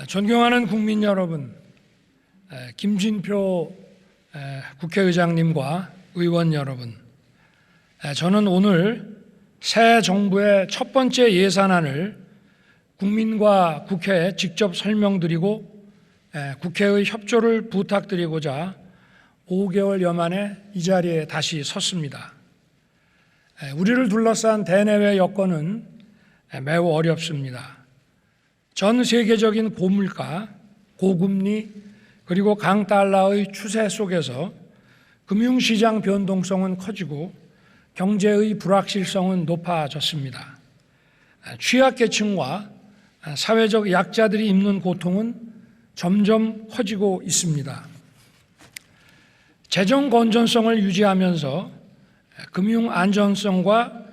존경하는 국민 여러분, 김진표 국회의장님과 의원 여러분, 저는 오늘 새 정부의 첫 번째 예산안을 국민과 국회에 직접 설명드리고 국회의 협조를 부탁드리고자 5개월여 만에 이 자리에 다시 섰습니다. 우리를 둘러싼 대내외 여건은 매우 어렵습니다. 전 세계적인 고물가, 고금리, 그리고 강달러의 추세 속에서 금융시장 변동성은 커지고 경제의 불확실성은 높아졌습니다. 취약계층과 사회적 약자들이 입는 고통은 점점 커지고 있습니다. 재정 건전성을 유지하면서 금융 안전성과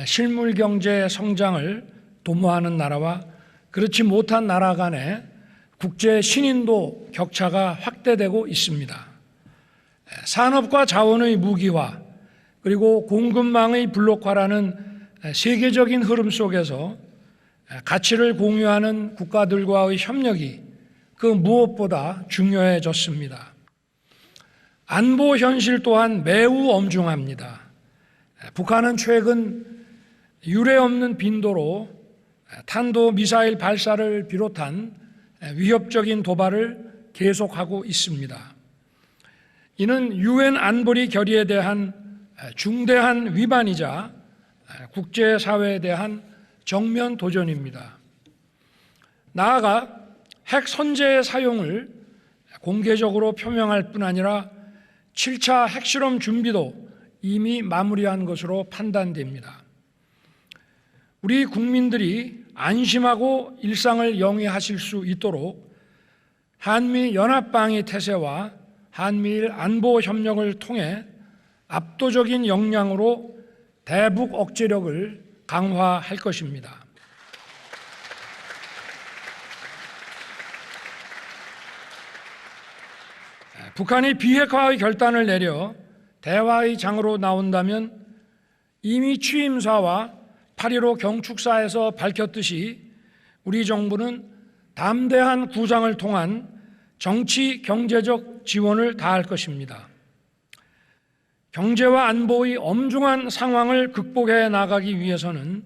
실물 경제 성장을 도모하는 나라와 그렇지 못한 나라 간의 국제 신인도 격차가 확대되고 있습니다. 산업과 자원의 무기화 그리고 공급망의 블록화라는 세계적인 흐름 속에서 가치를 공유하는 국가들과의 협력이 그 무엇보다 중요해졌습니다. 안보 현실 또한 매우 엄중합니다. 북한은 최근 유례없는 빈도로 탄도 미사일 발사를 비롯한 위협적인 도발을 계속하고 있습니다. 이는 유엔 안보리 결의에 대한 중대한 위반이자 국제사회에 대한 정면 도전입니다. 나아가 핵 선제의 사용을 공개적으로 표명할 뿐 아니라 7차 핵실험 준비도 이미 마무리한 것으로 판단됩니다. 우리 국민들이 안심하고 일상을 영위하실 수 있도록 한미 연합방위 태세와 한미일 안보 협력을 통해 압도적인 역량으로 대북 억제력을 강화할 것입니다. 북한이 비핵화의 결단을 내려 대화의 장으로 나온다면 이미 취임사와 8.15 경축사에서 밝혔듯이 우리 정부는 담대한 구상을 통한 정치, 경제적 지원을 다할 것입니다. 경제와 안보의 엄중한 상황을 극복해 나가기 위해서는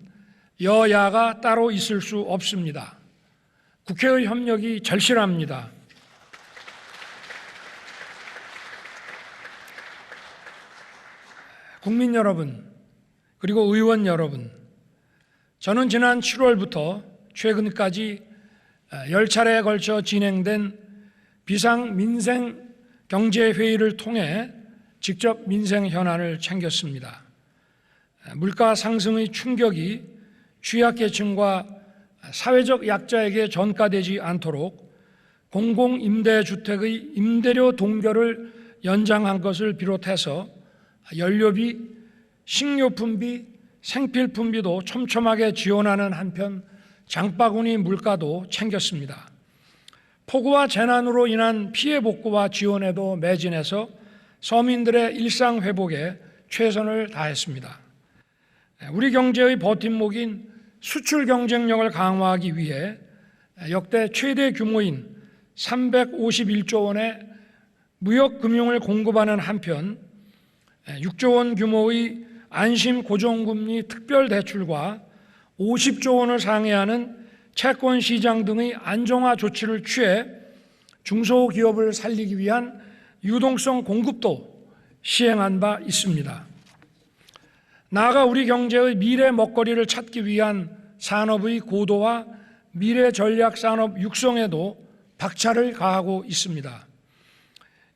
여야가 따로 있을 수 없습니다. 국회의 협력이 절실합니다. 국민 여러분, 그리고 의원 여러분, 저는 지난 7월부터 최근까지 10차례에 걸쳐 진행된 비상민생경제회의를 통해 직접 민생 현안을 챙겼습니다. 물가 상승의 충격이 취약계층과 사회적 약자에게 전가되지 않도록 공공임대주택의 임대료 동결을 연장한 것을 비롯해서 연료비, 식료품비, 생필품비도 촘촘하게 지원하는 한편 장바구니 물가도 챙겼습니다. 폭우와 재난으로 인한 피해 복구와 지원에도 매진해서 서민들의 일상 회복에 최선을 다했습니다. 우리 경제의 버팀목인 수출 경쟁력을 강화하기 위해 역대 최대 규모인 351조 원의 무역 금융을 공급하는 한편 6조 원 규모의 안심 고정금리 특별대출과 50조 원을 상회하는 채권 시장 등의 안정화 조치를 취해 중소기업을 살리기 위한 유동성 공급도 시행한 바 있습니다. 나아가 우리 경제의 미래 먹거리를 찾기 위한 산업의 고도화 미래 전략 산업 육성에도 박차를 가하고 있습니다.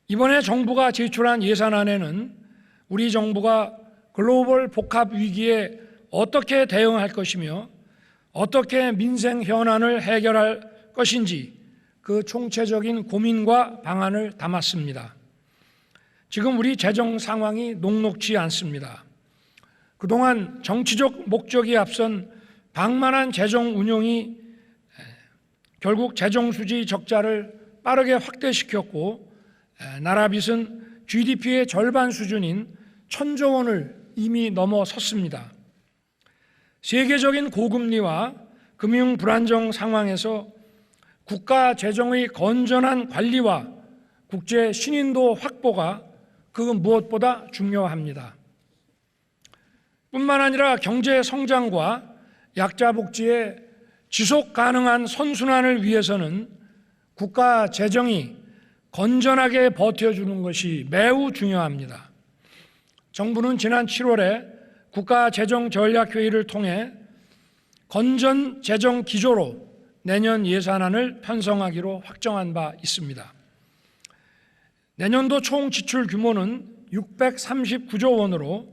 이번에 정부가 제출한 예산안에는 우리 정부가 글로벌 복합 위기에 어떻게 대응할 것이며 어떻게 민생 현안을 해결할 것인지 그 총체적인 고민과 방안을 담았습니다. 지금 우리 재정 상황이 녹록지 않습니다. 그동안 정치적 목적이 앞선 방만한 재정 운용이 결국 재정 수지 적자를 빠르게 확대시켰고 나라 빚은 GDP의 절반 수준인 1,000조 원을 이미 넘어섰습니다. 세계적인 고금리와 금융 불안정 상황에서 국가 재정의 건전한 관리와 국제 신인도 확보가 그 무엇보다 중요합니다. 뿐만 아니라 경제 성장과 약자 복지의 지속 가능한 선순환을 위해서는 국가 재정이 건전하게 버텨주는 것이 매우 중요합니다. 정부는 지난 7월에 국가재정전략회의를 통해 건전 재정 기조로 내년 예산안을 편성하기로 확정한 바 있습니다. 내년도 총 지출 규모는 639조 원으로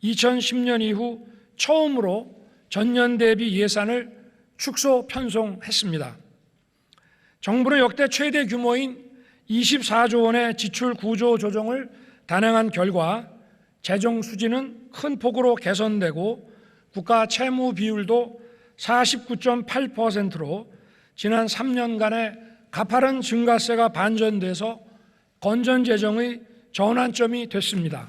2010년 이후 처음으로 전년 대비 예산을 축소 편성했습니다. 정부는 역대 최대 규모인 24조 원의 지출 구조 조정을 단행한 결과 재정 수지는 큰 폭으로 개선되고 국가 채무 비율도 49.8%로 지난 3년간의 가파른 증가세가 반전돼서 건전 재정의 전환점이 됐습니다.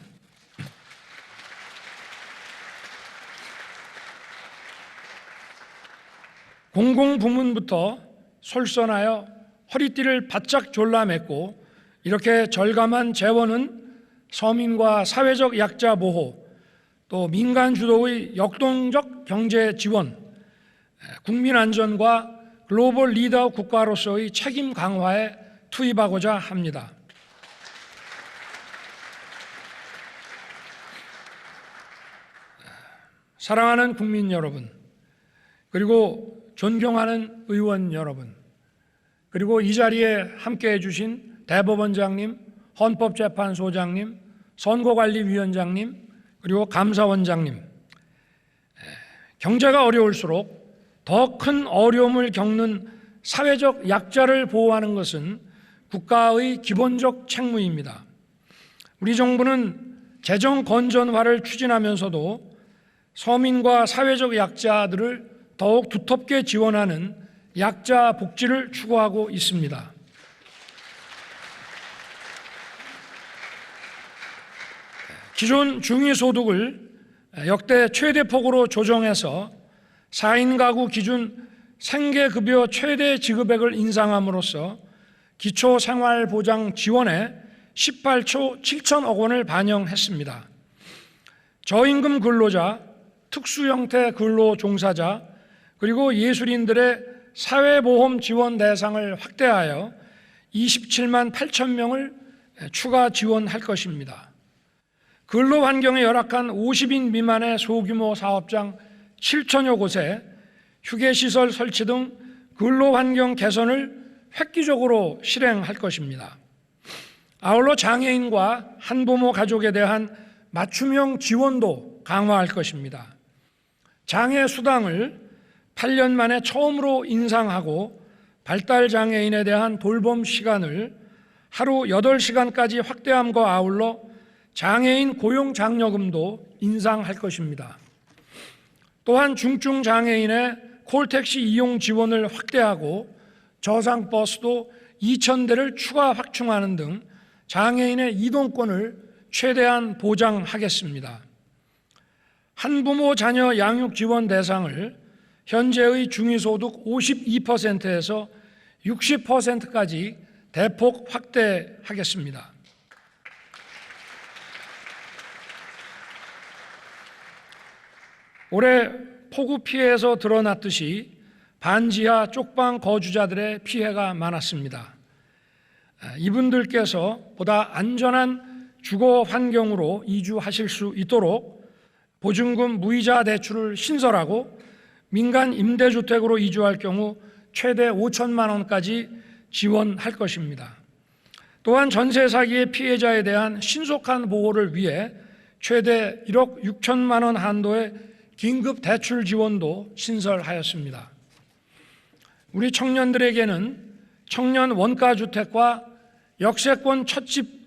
공공부문부터 솔선하여 허리띠를 바짝 졸라맸고 이렇게 절감한 재원은 서민과 사회적 약자 보호, 또 민간 주도의 역동적 경제 지원, 국민 안전과 글로벌 리더 국가로서의 책임 강화에 투입하고자 합니다. 사랑하는 국민 여러분, 그리고 존경하는 의원 여러분, 그리고 이 자리에 함께해 주신 대법원장님, 헌법재판소장님, 선거관리위원장님, 그리고 감사원장님, 경제가 어려울수록 더 큰 어려움을 겪는 사회적 약자를 보호하는 것은 국가의 기본적 책무입니다. 우리 정부는 재정 건전화를 추진하면서도 서민과 사회적 약자들을 더욱 두텁게 지원하는 약자 복지를 추구하고 있습니다. 기존 중위소득을 역대 최대폭으로 조정해서 4인 가구 기준 생계급여 최대 지급액을 인상함으로써 기초생활보장 지원에 18조 7천억 원을 반영했습니다. 저임금 근로자, 특수형태 근로종사자, 그리고 예술인들의 사회보험 지원 대상을 확대하여 27만 8천 명을 추가 지원할 것입니다. 근로환경에 열악한 50인 미만의 소규모 사업장 7천여 곳에 휴게시설 설치 등 근로환경 개선을 획기적으로 실행할 것입니다. 아울러 장애인과 한부모 가족에 대한 맞춤형 지원도 강화할 것입니다. 장애 수당을 8년 만에 처음으로 인상하고 발달장애인에 대한 돌봄 시간을 하루 8시간까지 확대함과 아울러 장애인 고용장려금도 인상할 것입니다. 또한 중증장애인의 콜택시 이용 지원을 확대하고 저상버스도 2,000대를 추가 확충하는 등 장애인의 이동권을 최대한 보장하겠습니다. 한부모 자녀 양육 지원 대상을 현재의 중위소득 52%에서 60%까지 대폭 확대하겠습니다. 올해 폭우 피해에서 드러났듯이 반지하 쪽방 거주자들의 피해가 많았습니다. 이분들께서 보다 안전한 주거 환경으로 이주하실 수 있도록 보증금 무이자 대출을 신설하고 민간 임대주택으로 이주할 경우 최대 5천만 원까지 지원할 것입니다. 또한 전세 사기의 피해자에 대한 신속한 보호를 위해 최대 1억 6천만 원 한도의 긴급 대출 지원도 신설하였습니다. 우리 청년들에게는 청년 원가주택과 역세권 첫집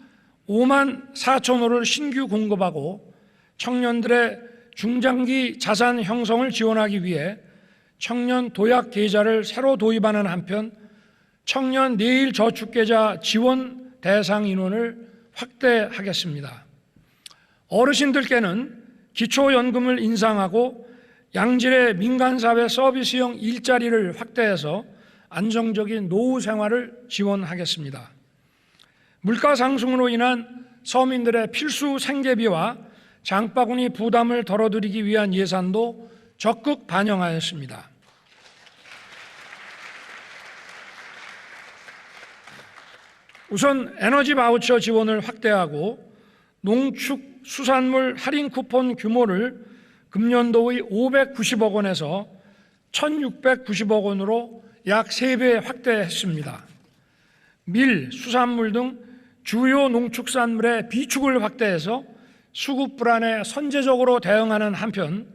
5만 4천 호를 신규 공급하고 청년들의 중장기 자산 형성을 지원하기 위해 청년 도약 계좌를 새로 도입하는 한편 청년 내일 저축계좌 지원 대상 인원을 확대하겠습니다. 어르신들께는 기초연금을 인상하고 양질의 민간사회 서비스형 일자리를 확대해서 안정적인 노후 생활을 지원하겠습니다. 물가 상승으로 인한 서민들의 필수 생계비와 장바구니 부담을 덜어드리기 위한 예산도 적극 반영하였습니다. 우선 에너지 바우처 지원을 확대하고 농축수산물 할인 쿠폰 규모를 금년도의 590억 원에서 1,690억 원으로 약 3배 확대했습니다. 밀, 수산물 등 주요 농축산물의 비축을 확대해서 수급 불안에 선제적으로 대응하는 한편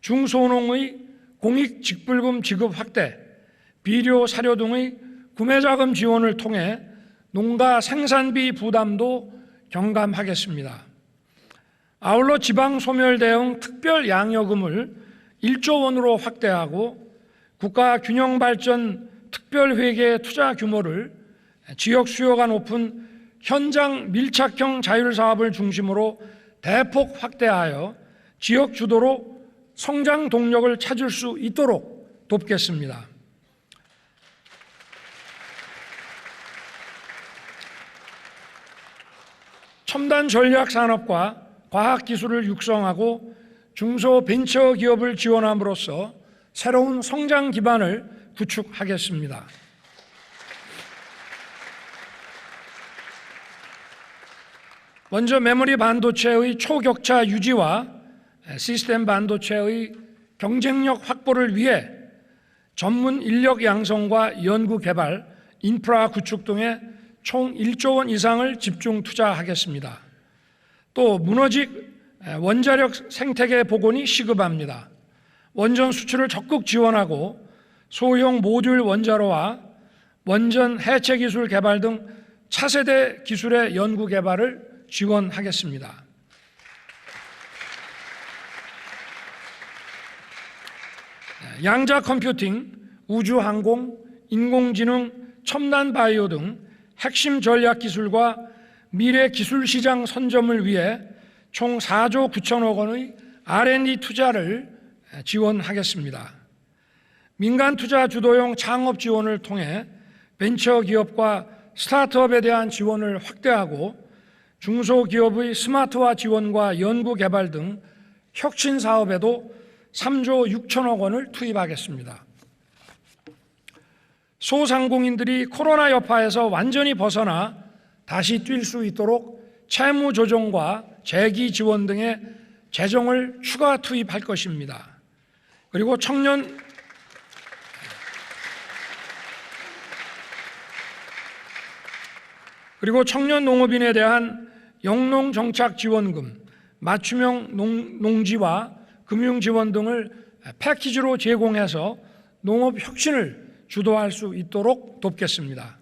중소농의 공익직불금 지급 확대, 비료, 사료 등의 구매자금 지원을 통해 농가 생산비 부담도 경감하겠습니다. 아울러 지방소멸 대응 특별양여금을 1조 원으로 확대하고 국가균형발전 특별회계 투자 규모를 지역 수요가 높은 현장 밀착형 자율사업을 중심으로 대폭 확대하여 지역 주도로 성장 동력을 찾을 수 있도록 돕겠습니다. 첨단 전략 산업과 과학기술을 육성하고 중소벤처기업을 지원함으로써 새로운 성장 기반을 구축하겠습니다. 먼저 메모리 반도체의 초격차 유지와 시스템 반도체의 경쟁력 확보를 위해 전문 인력 양성과 연구 개발, 인프라 구축 등에 총 1조 원 이상을 집중 투자하겠습니다. 또 문어직 원자력 생태계 복원이 시급합니다. 원전 수출을 적극 지원하고 소형 모듈 원자로와 원전 해체 기술 개발 등 차세대 기술의 연구 개발을 지원하겠습니다. 양자 컴퓨팅, 우주항공, 인공지능, 첨단 바이오 등 핵심 전략 기술과 미래 기술 시장 선점을 위해 총 4조 9천억 원의 R&D 투자를 지원하겠습니다. 민간 투자 주도형 창업 지원을 통해 벤처기업과 스타트업에 대한 지원을 확대하고 중소기업의 스마트화 지원과 연구개발 등 혁신 사업에도 3조 6천억 원을 투입하겠습니다. 소상공인들이 코로나 여파에서 완전히 벗어나 다시 뛸 수 있도록 채무 조정과 재기 지원 등의 재정을 추가 투입할 것입니다. 그리고 청년 농업인에 대한 영농정착지원금, 맞춤형 농지와 금융지원 등을 패키지로 제공해서 농업 혁신을 주도할 수 있도록 돕겠습니다.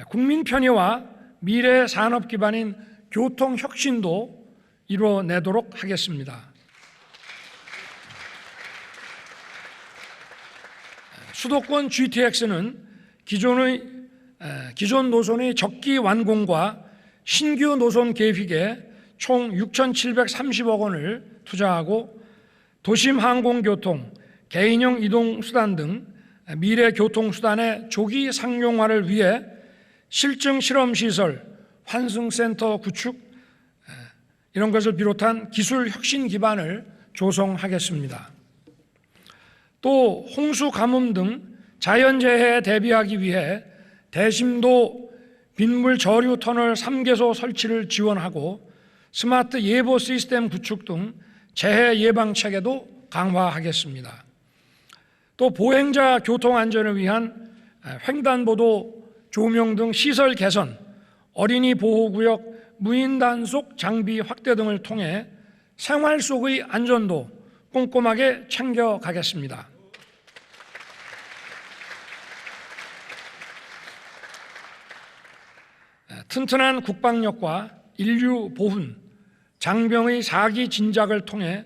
국민 편의와 미래 산업 기반인 교통 혁신도 이뤄내도록 하겠습니다. 수도권 GTX는 기존 노선의 적기 완공과 신규 노선 계획에 총 6,730억 원을 투자하고 도심 항공교통, 개인형 이동수단 등 미래 교통수단의 조기 상용화를 위해 실증 실험시설, 환승센터 구축 이런 것을 비롯한 기술 혁신 기반을 조성하겠습니다. 또 홍수 가뭄 등 자연재해에 대비하기 위해 대심도 빗물 저류 터널 3개소 설치를 지원하고 스마트 예보 시스템 구축 등 재해 예방 체계도 강화하겠습니다. 또 보행자 교통 안전을 위한 횡단보도 조명 등 시설 개선, 어린이 보호구역 무인 단속 장비 확대 등을 통해 생활 속의 안전도 꼼꼼하게 챙겨가겠습니다. 튼튼한 국방력과 인류 보훈, 장병의 사기 진작을 통해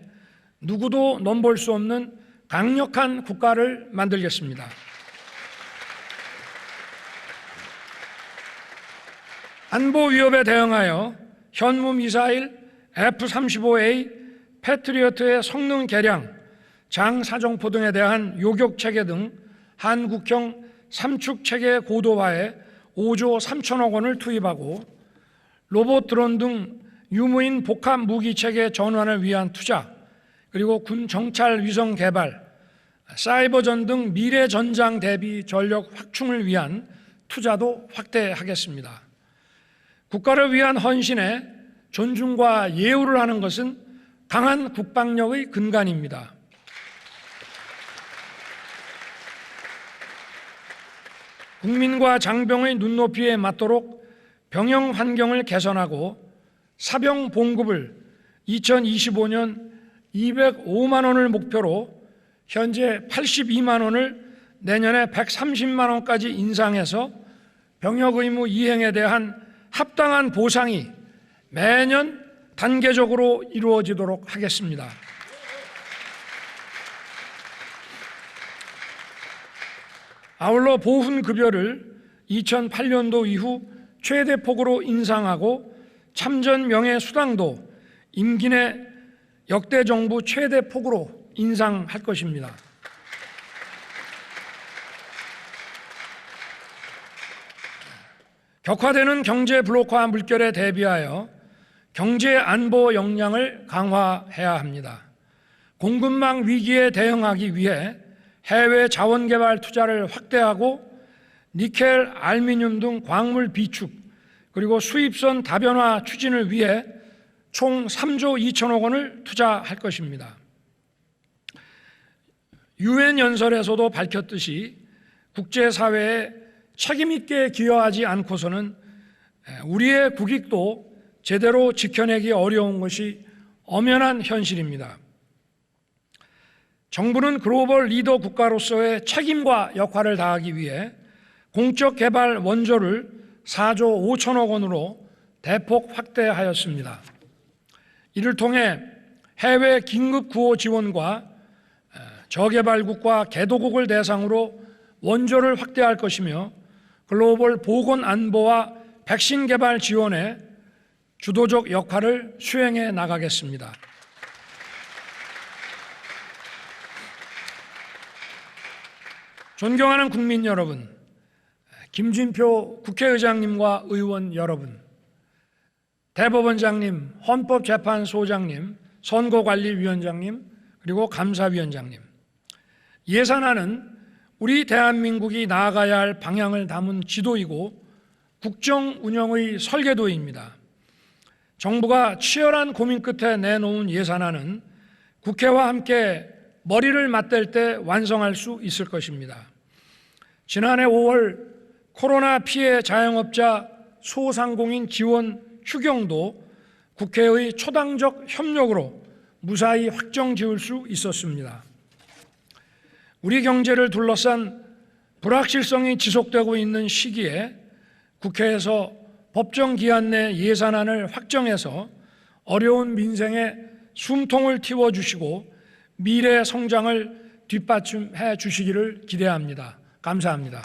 누구도 넘볼 수 없는 강력한 국가를 만들겠습니다. 안보 위협에 대응하여 현무 미사일, F-35A, 패트리어트의 성능 개량, 장사정포 등에 대한 요격 체계 등 한국형 삼축체계 고도화에 5조 3천억 원을 투입하고 로봇 드론 등 유무인 복합 무기체계 전환을 위한 투자, 그리고 군 정찰 위성 개발, 사이버전 등 미래 전장 대비 전력 확충을 위한 투자도 확대하겠습니다. 국가를 위한 헌신에 존중과 예우를 하는 것은 강한 국방력의 근간입니다. 국민과 장병의 눈높이에 맞도록 병영 환경을 개선하고 사병 봉급을 2025년 205만 원을 목표로 현재 82만 원을 내년에 130만 원까지 인상해서 병역 의무 이행에 대한 합당한 보상이 매년 단계적으로 이루어지도록 하겠습니다. 아울러 보훈급여를 2008년도 이후 최대 폭으로 인상하고 참전 명예수당도 임기 내 역대 정부 최대 폭으로 인상할 것입니다. 격화되는 경제 블록화 물결에 대비하여 경제 안보 역량을 강화해야 합니다. 공급망 위기에 대응하기 위해 해외 자원개발 투자를 확대하고 니켈, 알루미늄 등 광물 비축, 그리고 수입선 다변화 추진을 위해 총 3조 2천억 원을 투자할 것입니다. 유엔 연설에서도 밝혔듯이 국제사회에 책임 있게 기여하지 않고서는 우리의 국익도 제대로 지켜내기 어려운 것이 엄연한 현실입니다. 정부는 글로벌 리더 국가로서의 책임과 역할을 다하기 위해 공적 개발 원조를 4조 5천억 원으로 대폭 확대하였습니다. 이를 통해 해외 긴급 구호 지원과 저개발국과 개도국을 대상으로 원조를 확대할 것이며 글로벌 보건 안보와 백신 개발 지원에 주도적 역할을 수행해 나가겠습니다. 존경하는 국민 여러분, 김진표 국회의장님과 의원 여러분, 대법원장님, 헌법재판소장님, 선거관리위원장님, 그리고 감사위원장님, 예산안은 우리 대한민국이 나아가야 할 방향을 담은 지도이고 국정 운영의 설계도입니다. 정부가 치열한 고민 끝에 내놓은 예산안은 국회와 함께 머리를 맞댈 때 완성할 수 있을 것입니다. 지난해 5월 코로나 피해 자영업자 소상공인 지원 추경도 국회의 초당적 협력으로 무사히 확정 지을 수 있었습니다. 우리 경제를 둘러싼 불확실성이 지속되고 있는 시기에 국회에서 법정 기한 내 예산안을 확정해서 어려운 민생에 숨통을 틔워주시고 미래 성장을 뒷받침해 주시기를 기대합니다. 감사합니다.